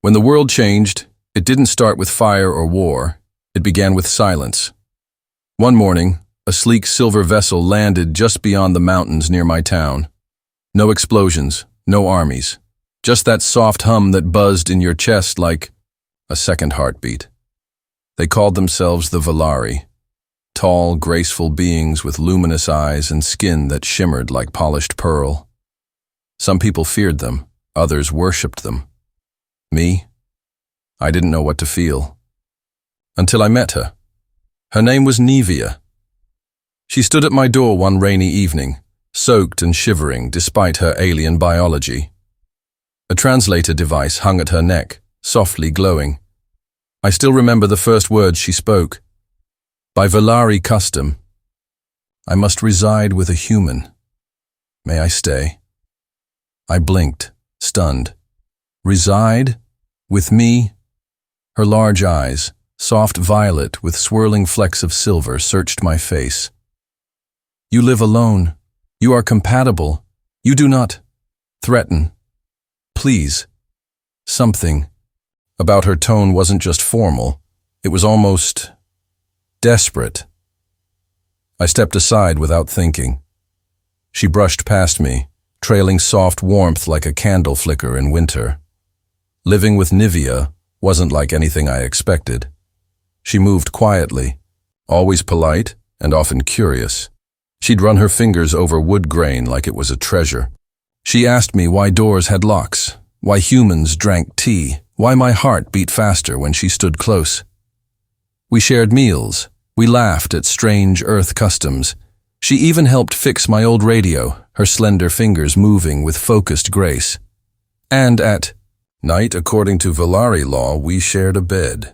When the world changed, it didn't start with fire or war. It began with silence. One morning, a sleek silver vessel landed just beyond the mountains near my town. No explosions, no armies. Just that soft hum that buzzed in your chest like a second heartbeat. They called themselves the Valari. Tall, graceful beings with luminous eyes and skin that shimmered like polished pearl. Some people feared them, others worshipped them. Me? I didn't know what to feel. Until I met her. Her name was Nevia. She stood at my door one rainy evening, soaked and shivering despite her alien biology. A translator device hung at her neck, softly glowing. I still remember the first words she spoke. By Valari custom, I must reside with a human. May I stay? I blinked, stunned. Reside? With me? Her large eyes, soft violet with swirling flecks of silver, searched my face. You live alone. You are compatible. You do not threaten. Please. Something about her tone wasn't just formal. It was almost desperate. I stepped aside without thinking. She brushed past me, trailing soft warmth like a candle flicker in winter. Living with Nevia wasn't like anything I expected. She moved quietly, always polite and often curious. She'd run her fingers over wood grain like it was a treasure. She asked me why doors had locks, why humans drank tea, why my heart beat faster when she stood close. We shared meals. We laughed at strange Earth customs. She even helped fix my old radio, her slender fingers moving with focused grace. And at night, according to Valari law, we shared a bed.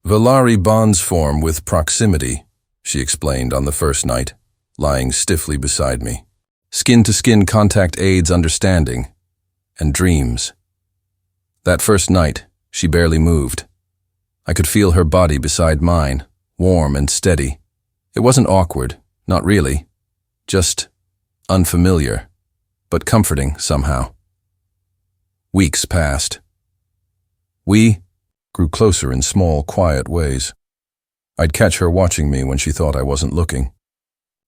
Valari bonds form with proximity, she explained on the first night, lying stiffly beside me. Skin-to-skin contact aids understanding and dreams. That first night, she barely moved. I could feel her body beside mine, warm and steady. It wasn't awkward, not really, just unfamiliar, but comforting somehow. Weeks passed. We grew closer in small, quiet ways. I'd catch her watching me when she thought I wasn't looking.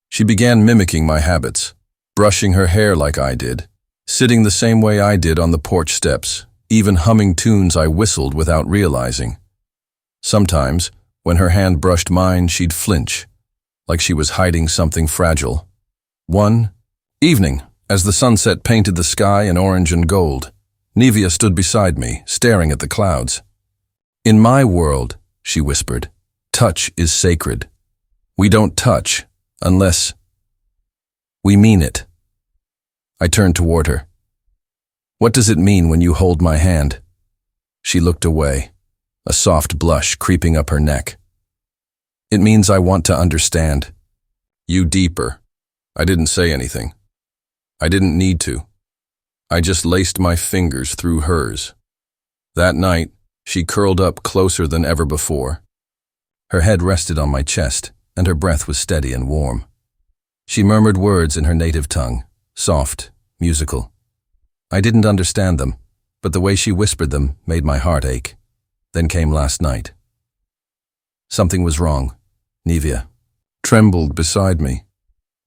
She began mimicking my habits, brushing her hair like I did, sitting the same way I did on the porch steps, even humming tunes I whistled without realizing. Sometimes, when her hand brushed mine, she'd flinch, like she was hiding something fragile. One evening, as the sunset painted the sky in orange and gold, Nevia stood beside me, staring at the clouds. In my world, she whispered, touch is sacred. We don't touch unless we mean it. I turned toward her. What does it mean when you hold my hand? She looked away, a soft blush creeping up her neck. It means I want to understand. You deeper. I didn't say anything. I didn't need to. I just laced my fingers through hers. That night, she curled up closer than ever before. Her head rested on my chest, and her breath was steady and warm. She murmured words in her native tongue, soft, musical. I didn't understand them, but the way she whispered them made my heart ache. Then came last night. Something was wrong. Nevia trembled beside me.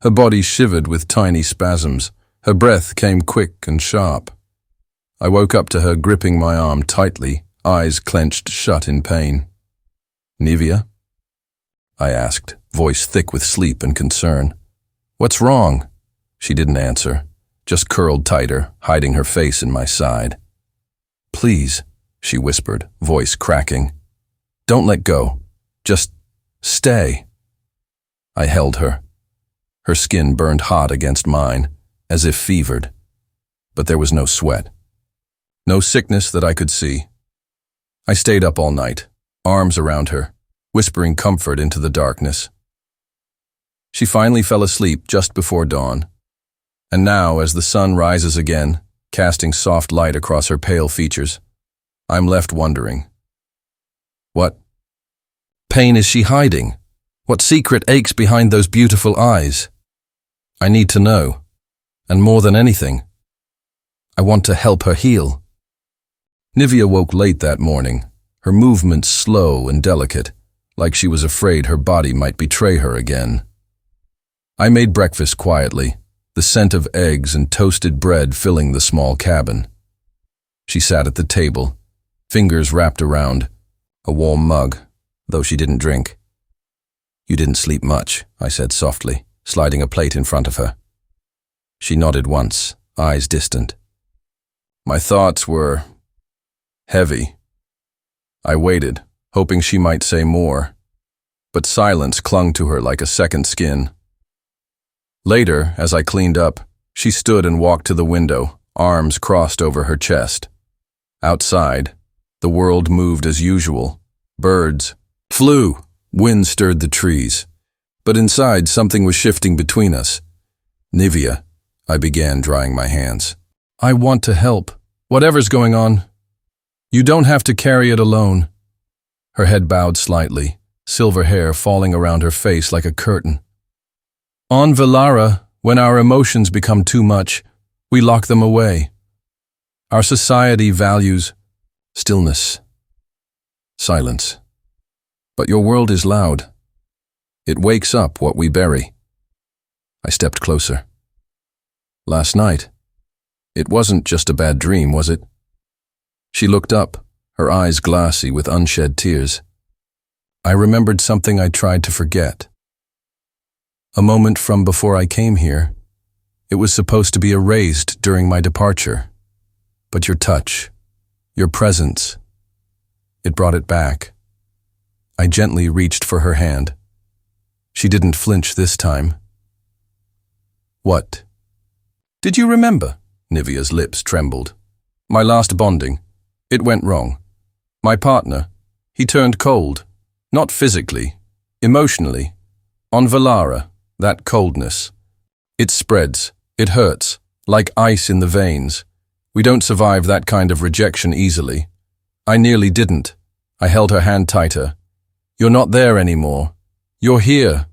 Her body shivered with tiny spasms. Her breath came quick and sharp. I woke up to her gripping my arm tightly, eyes clenched shut in pain. Nevia? I asked, voice thick with sleep and concern. What's wrong? She didn't answer, just curled tighter, hiding her face in my side. Please, she whispered, voice cracking. Don't let go. Just stay. I held her. Her skin burned hot against mine, as if fevered. But there was no sweat. No sickness that I could see. I stayed up all night, arms around her, whispering comfort into the darkness. She finally fell asleep just before dawn. And now, as the sun rises again, casting soft light across her pale features, I'm left wondering. What pain is she hiding? What secret aches behind those beautiful eyes? I need to know. And more than anything, I want to help her heal. Nivea woke late that morning, her movements slow and delicate, like she was afraid her body might betray her again. I made breakfast quietly, the scent of eggs and toasted bread filling the small cabin. She sat at the table, fingers wrapped around a warm mug, though she didn't drink. "You didn't sleep much," I said softly, sliding a plate in front of her. She nodded once, eyes distant. My thoughts were heavy. I waited, hoping she might say more, but silence clung to her like a second skin. Later, as I cleaned up, she stood and walked to the window, arms crossed over her chest. Outside, the world moved as usual. Birds flew, wind stirred the trees. But inside, something was shifting between us. "Nivea," I began, drying my hands. "I want to help. Whatever's going on. You don't have to carry it alone." Her head bowed slightly, silver hair falling around her face like a curtain. "On Velara, when our emotions become too much, we lock them away. Our society values stillness, silence. But your world is loud. It wakes up what we bury." I stepped closer. "Last night, it wasn't just a bad dream, was it?" She looked up, her eyes glassy with unshed tears. I remembered something I tried to forget. A moment from before I came here. It was supposed to be erased during my departure. But your touch, your presence, it brought it back. I gently reached for her hand. She didn't flinch this time. "What?" "Did you remember?" Nivea's lips trembled. "My last bonding. It went wrong. My partner, he turned cold. Not physically, emotionally. On Velara, that coldness. It spreads, it hurts, like ice in the veins. We don't survive that kind of rejection easily. I nearly didn't. I held her hand tighter. You're not there anymore. You're here.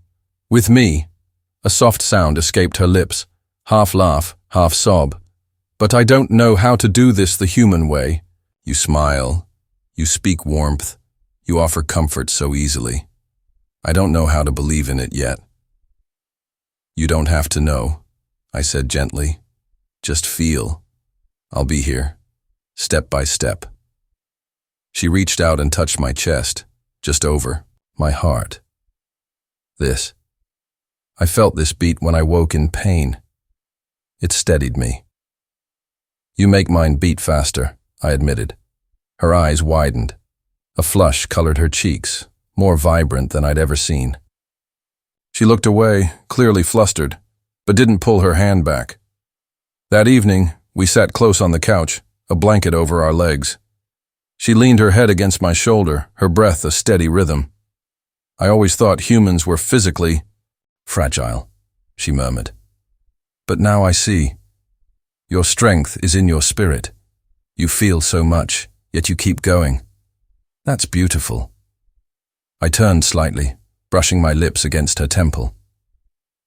With me." A soft sound escaped her lips, half laugh, half sob. "But I don't know how to do this the human way. You smile. You speak warmth. You offer comfort so easily. I don't know how to believe in it yet." "You don't have to know," I said gently. "Just feel. I'll be here, step by step." She reached out and touched my chest, just over my heart. This. I felt this beat when I woke in pain. It steadied me. "You make mine beat faster," I admitted. Her eyes widened. A flush colored her cheeks, more vibrant than I'd ever seen. She looked away, clearly flustered, but didn't pull her hand back. That evening, we sat close on the couch, a blanket over our legs. She leaned her head against my shoulder, her breath a steady rhythm. "I always thought humans were physically fragile," she murmured. "But now I see. Your strength is in your spirit. You feel so much, yet you keep going. That's beautiful." I turned slightly, brushing my lips against her temple.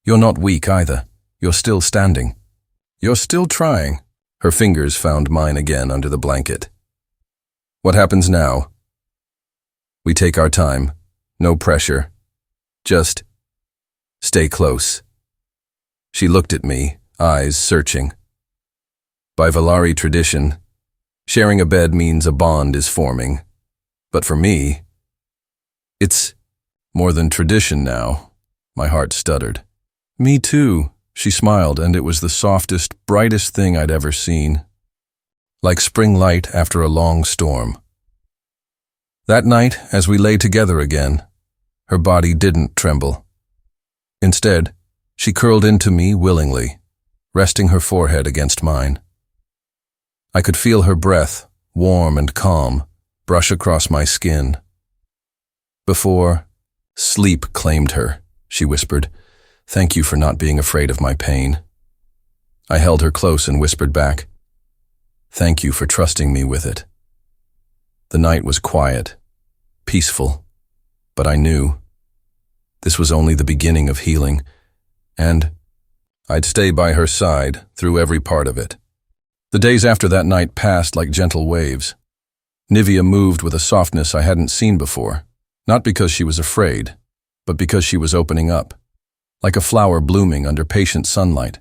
"You're not weak either. You're still standing. You're still trying." Her fingers found mine again under the blanket. "What happens now?" "We take our time. No pressure. Just stay close." She looked at me, eyes searching. By Valari tradition, sharing a bed means a bond is forming. But for me, it's more than tradition now. My heart stuttered. "Me too," she smiled, and it was the softest, brightest thing I'd ever seen. Like spring light after a long storm. That night, as we lay together again, her body didn't tremble. Instead, she curled into me willingly, resting her forehead against mine. I could feel her breath, warm and calm, brush across my skin. Before sleep claimed her, she whispered, "Thank you for not being afraid of my pain." I held her close and whispered back, "Thank you for trusting me with it." The night was quiet, peaceful, but I knew this was only the beginning of healing, and I'd stay by her side through every part of it. The days after that night passed like gentle waves. Nivea moved with a softness I hadn't seen before, not because she was afraid, but because she was opening up, like a flower blooming under patient sunlight.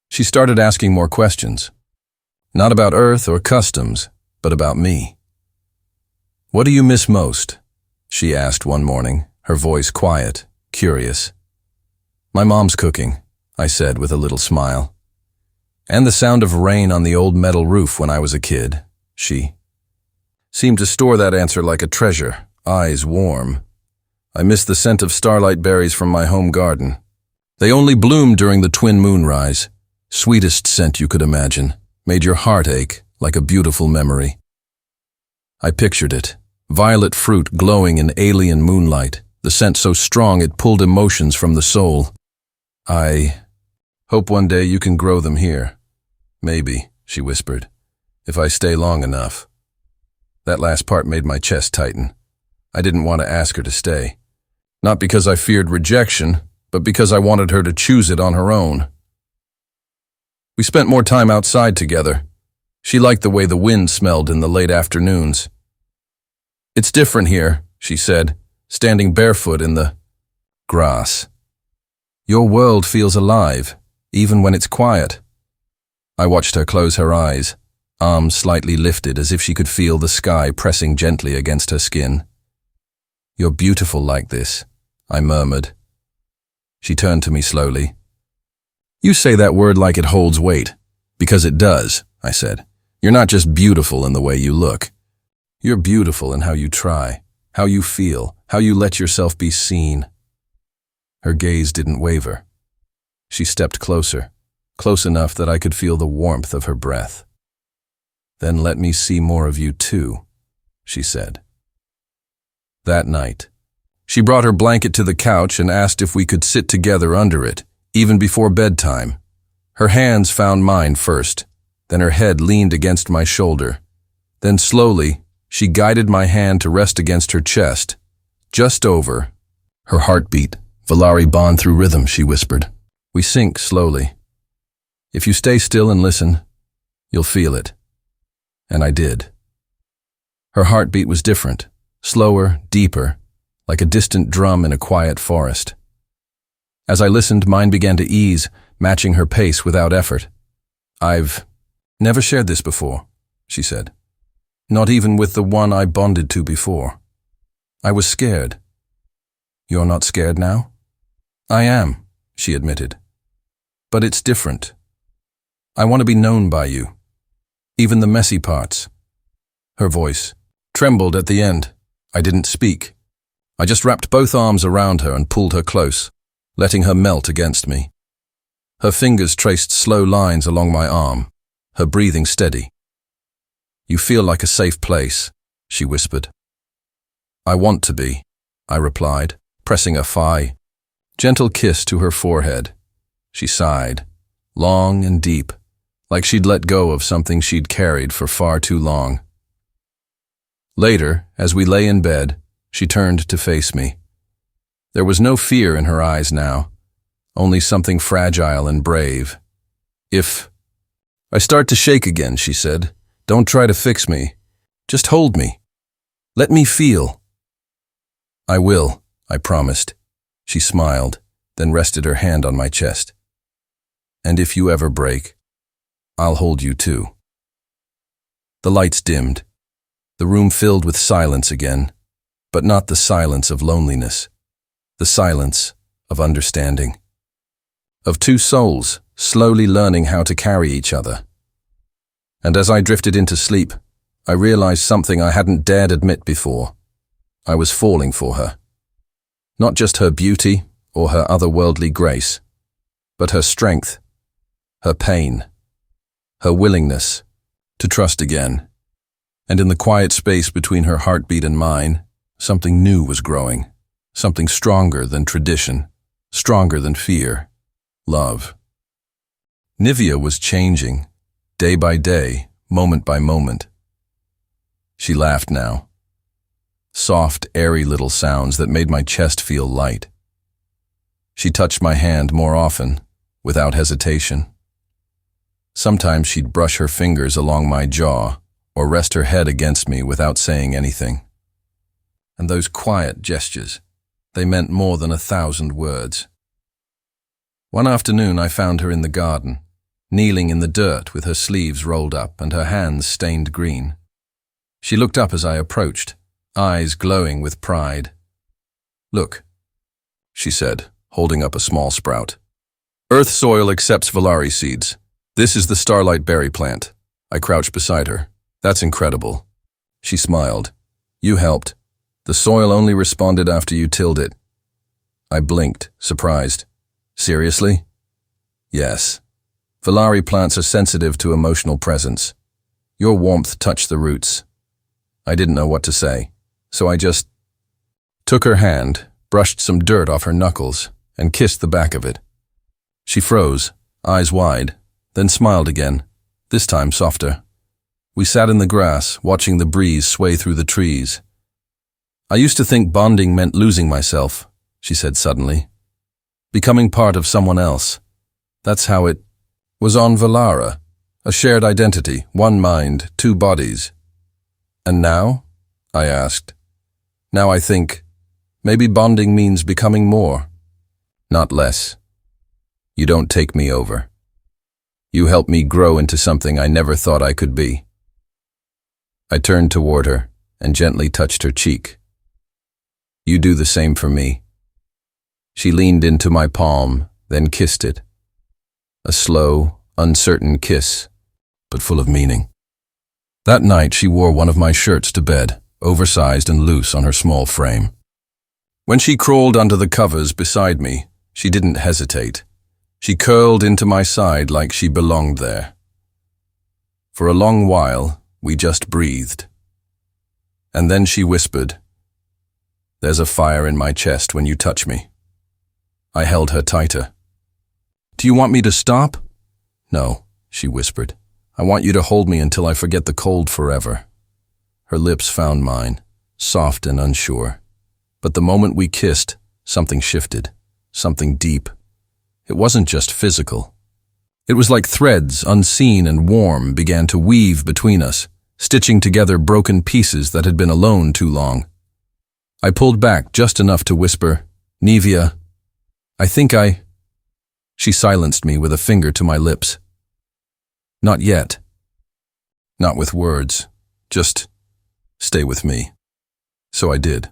She started asking more questions, not about Earth or customs, but about me. "What do you miss most?" she asked one morning, her voice quiet, curious. "My mom's cooking," I said with a little smile. "And the sound of rain on the old metal roof when I was a kid," she seemed to store that answer like a treasure, eyes warm. "I miss the scent of starlight berries from my home garden. They only bloomed during the twin moonrise. Sweetest scent you could imagine, made your heart ache like a beautiful memory." I pictured it, violet fruit glowing in alien moonlight, the scent so strong it pulled emotions from the soul. "I hope one day you can grow them here." "Maybe," she whispered, "if I stay long enough." That last part made my chest tighten. I didn't want to ask her to stay. Not because I feared rejection, but because I wanted her to choose it on her own. We spent more time outside together. She liked the way the wind smelled in the late afternoons. "It's different here," she said, standing barefoot in the grass. "Your world feels alive, even when it's quiet." I watched her close her eyes, arms slightly lifted as if she could feel the sky pressing gently against her skin. "You're beautiful like this," I murmured. She turned to me slowly. "You say that word like it holds weight, because it does," I said. "You're not just beautiful in the way you look. You're beautiful in how you try, how you feel, how you let yourself be seen." Her gaze didn't waver. She stepped closer, close enough that I could feel the warmth of her breath. "Then let me see more of you too," she said. That night, she brought her blanket to the couch and asked if we could sit together under it, even before bedtime. Her hands found mine first, then her head leaned against my shoulder. Then slowly, she guided my hand to rest against her chest, just over. Her heartbeat, Valari bond through rhythm, she whispered. "We sink slowly. If you stay still and listen, you'll feel it." And I did. Her heartbeat was different, slower, deeper, like a distant drum in a quiet forest. As I listened, mine began to ease, matching her pace without effort. "I've never shared this before," she said. "Not even with the one I bonded to before. I was scared." "You're not scared now?" "I am," she admitted. "But it's different. I want to be known by you, even the messy parts." Her voice trembled at the end. I didn't speak. I just wrapped both arms around her and pulled her close, letting her melt against me. Her fingers traced slow lines along my arm, her breathing steady. "You feel like a safe place," she whispered. "I want to be," I replied, pressing a gentle kiss to her forehead. She sighed, long and deep, like she'd let go of something she'd carried for far too long. Later, as we lay in bed, she turned to face me. There was no fear in her eyes now, only something fragile and brave. "If I start to shake again," she said, "don't try to fix me. Just hold me. Let me feel." "I will," I promised. She smiled, then rested her hand on my chest. "And if you ever break, I'll hold you too." The lights dimmed. The room filled with silence again, but not the silence of loneliness, the silence of understanding. Of two souls slowly learning how to carry each other. And as I drifted into sleep, I realized something I hadn't dared admit before. I was falling for her. Not just her beauty or her otherworldly grace, but her strength, her pain, her willingness to trust again. And in the quiet space between her heartbeat and mine, something new was growing, something stronger than tradition, stronger than fear, love. Nivea was changing, day by day, moment by moment. She laughed now. Soft, airy little sounds that made my chest feel light. She touched my hand more often, without hesitation. Sometimes she'd brush her fingers along my jaw, or rest her head against me without saying anything. And those quiet gestures, they meant more than 1,000 words. One afternoon I found her in the garden, kneeling in the dirt with her sleeves rolled up and her hands stained green. She looked up as I approached, eyes glowing with pride. "Look," she said, holding up a small sprout. "Earth soil accepts Valari seeds. This is the starlight berry plant." I crouched beside her. "That's incredible." She smiled. "You helped. The soil only responded after you tilled it." I blinked, surprised. "Seriously?" "Yes. Valari plants are sensitive to emotional presence. Your warmth touched the roots." I didn't know what to say, so I just took her hand, brushed some dirt off her knuckles, and kissed the back of it. She froze, eyes wide, then smiled again, this time softer. We sat in the grass, watching the breeze sway through the trees. "I used to think bonding meant losing myself," she said suddenly. "Becoming part of someone else. That's how it was on Valara. A shared identity, one mind, two bodies." "And now?" I asked. "Now I think, maybe bonding means becoming more, not less. You don't take me over. You help me grow into something I never thought I could be." I turned toward her and gently touched her cheek. "You do the same for me." She leaned into my palm, then kissed it. A slow, uncertain kiss, but full of meaning. That night she wore one of my shirts to bed, oversized and loose on her small frame. When she crawled under the covers beside me, she didn't hesitate. She curled into my side like she belonged there. For a long while, we just breathed. And then she whispered, "There's a fire in my chest when you touch me." I held her tighter. "Do you want me to stop?" "No," she whispered. "I want you to hold me until I forget the cold forever." Her lips found mine, soft and unsure. But the moment we kissed, something shifted, something deep. It wasn't just physical. It was like threads, unseen and warm, began to weave between us, stitching together broken pieces that had been alone too long. I pulled back just enough to whisper, "Nevia, I think I—" She silenced me with a finger to my lips. "Not yet. Not with words. Just stay with me." So I did.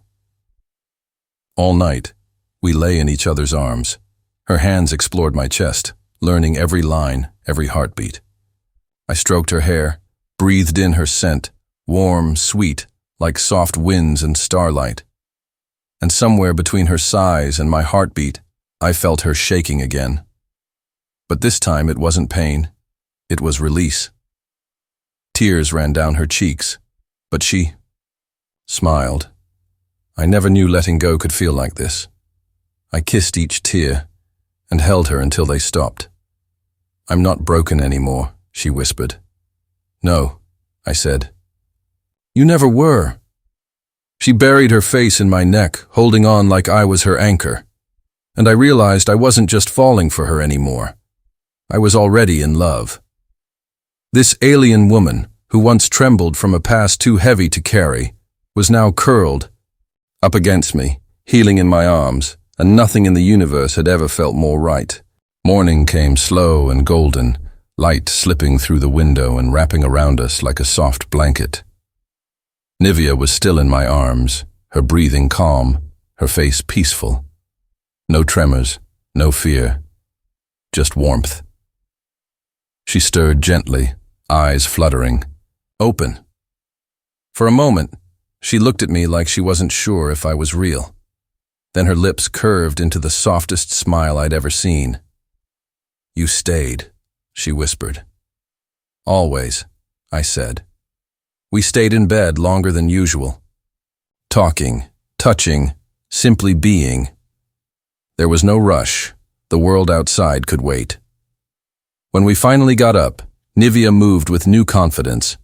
All night, we lay in each other's arms. Her hands explored my chest, learning every line, every heartbeat. I stroked her hair, breathed in her scent, warm, sweet, like soft winds and starlight. And somewhere between her sighs and my heartbeat, I felt her shaking again. But this time it wasn't pain. It was release. Tears ran down her cheeks, but she smiled. I never knew letting go could feel like this. I kissed each tear and held her until they stopped. "I'm not broken anymore," she whispered. "No," I said. "You never were." She buried her face in my neck, holding on like I was her anchor. And I realized I wasn't just falling for her anymore. I was already in love. This alien woman, who once trembled from a past too heavy to carry, was now curled up against me, healing in my arms, and nothing in the universe had ever felt more right. Morning came slow and golden, light slipping through the window and wrapping around us like a soft blanket. Nivea was still in my arms, her breathing calm, her face peaceful. No tremors, no fear, just warmth. She stirred gently, eyes fluttering, open. For a moment, she looked at me like she wasn't sure if I was real. Then her lips curved into the softest smile I'd ever seen. "You stayed," she whispered. "Always," I said. We stayed in bed longer than usual. Talking, touching, simply being. There was no rush. The world outside could wait. When we finally got up, Nivea moved with new confidence.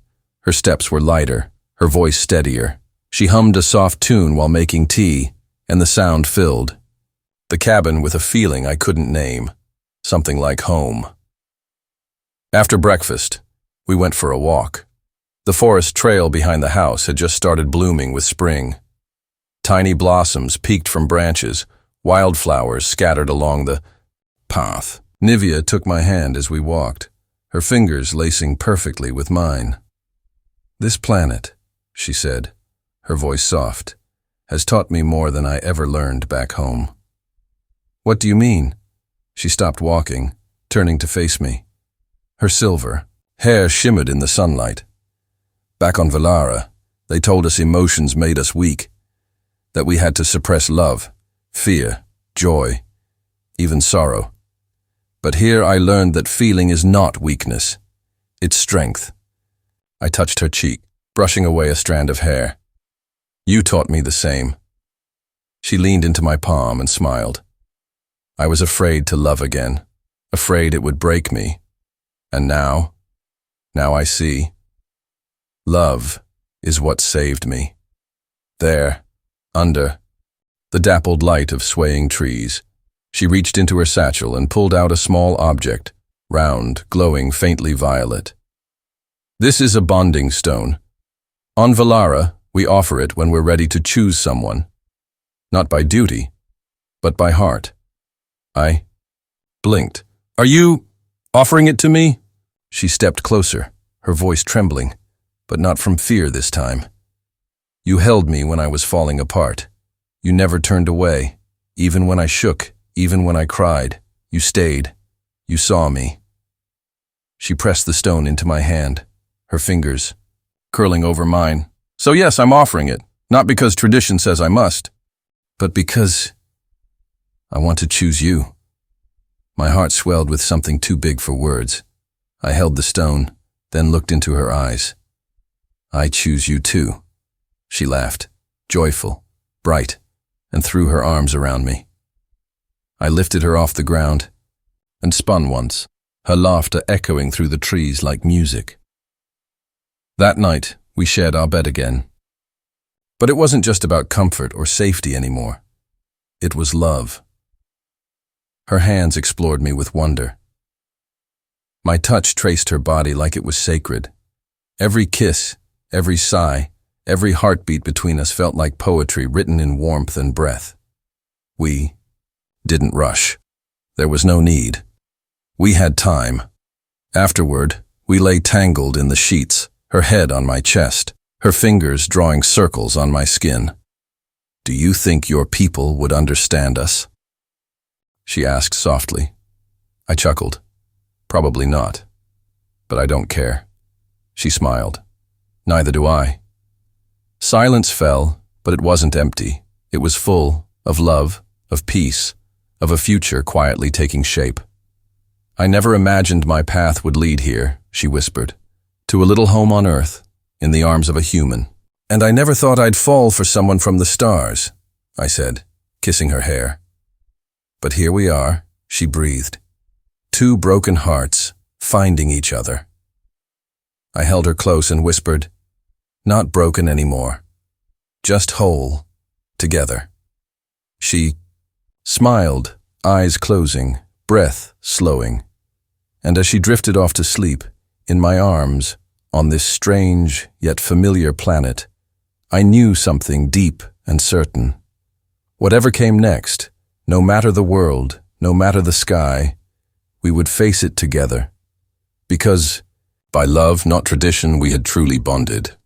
Her steps were lighter, her voice steadier. She hummed a soft tune while making tea, and the sound filled the cabin with a feeling I couldn't name, something like home. After breakfast, we went for a walk. The forest trail behind the house had just started blooming with spring. Tiny blossoms peeked from branches, wildflowers scattered along the path. Nivea took my hand as we walked, her fingers lacing perfectly with mine. "This planet," she said, her voice soft, "has taught me more than I ever learned back home." "What do you mean?" She stopped walking, turning to face me. Her silver hair shimmered in the sunlight. "Back on Valara, they told us emotions made us weak, that we had to suppress love, fear, joy, even sorrow. But here I learned that feeling is not weakness, it's strength." I touched her cheek, brushing away a strand of hair. "You taught me the same." She leaned into my palm and smiled. I was afraid to love again, afraid it would break me. And now I see. Love is what saved me. There, under the dappled light of swaying trees, she reached into her satchel and pulled out a small object, round, glowing faintly violet. "This is a bonding stone. On Valara, we offer it when we're ready to choose someone. Not by duty, but by heart." I blinked. "Are you offering it to me?" She stepped closer, her voice trembling, but not from fear this time. "You held me when I was falling apart. You never turned away, even when I shook, even when I cried. You stayed. You saw me." She pressed the stone into my hand, her fingers curling over mine. "So yes, I'm offering it, not because tradition says I must, but because I want to choose you." My heart swelled with something too big for words. I held the stone, then looked into her eyes. "I choose you too." She laughed, joyful, bright, and threw her arms around me. I lifted her off the ground and spun once, her laughter echoing through the trees like music. That night, we shared our bed again. But it wasn't just about comfort or safety anymore. It was love. Her hands explored me with wonder. My touch traced her body like it was sacred. Every kiss, every sigh, every heartbeat between us felt like poetry written in warmth and breath. We didn't rush. There was no need. We had time. Afterward, we lay tangled in the sheets, her head on my chest, her fingers drawing circles on my skin. "Do you think your people would understand us?" she asked softly. I chuckled. "Probably not. But I don't care." She smiled. "Neither do I." Silence fell, but it wasn't empty. It was full of love, of peace, of a future quietly taking shape. "I never imagined my path would lead here," she whispered, "to a little home on Earth, in the arms of a human. And I never thought I'd fall for someone from the stars," I said, kissing her hair. "But here we are," she breathed. "Two broken hearts, finding each other." I held her close and whispered, "Not broken anymore. Just whole, together." She smiled, eyes closing, breath slowing. And as she drifted off to sleep, in my arms, on this strange yet familiar planet, I knew something deep and certain. Whatever came next, no matter the world, no matter the sky, we would face it together. Because, by love, not tradition, we had truly bonded.